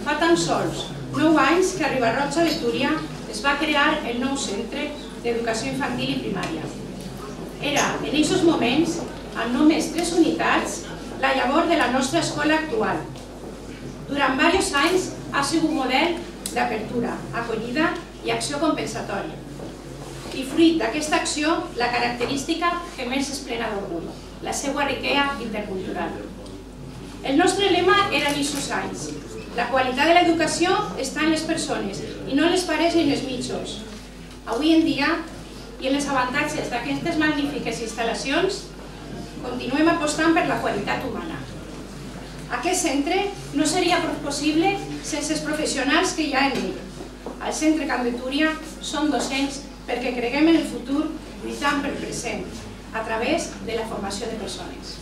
Fa tan sols 9 anys que a Riba-roja de Túria es va crear el nou centre d'educació infantil i primària. Era, en aquests moments, amb només 3 unitats, la llavor de la nostra escola actual. Durant diversos anys ha sigut model d'apertura, acollida i acció compensatòria. I fruit d'aquesta acció, la característica que més és plena d'orgull, la seva riquesa intercultural. El nostre lema era en aquests anys: la qualitat de l'educació està en les persones i no en les parets ni en els mitjans. Avui en dia, i en els avantatges d'aquestes magnífiques instal·lacions, continuem apostant per la qualitat humana. Aquest centre no seria possible sense els professionals que hi ha en ell. Al Centre Camp de Túria som docents perquè creguem en el futur lluitant pel present a través de la formació de persones.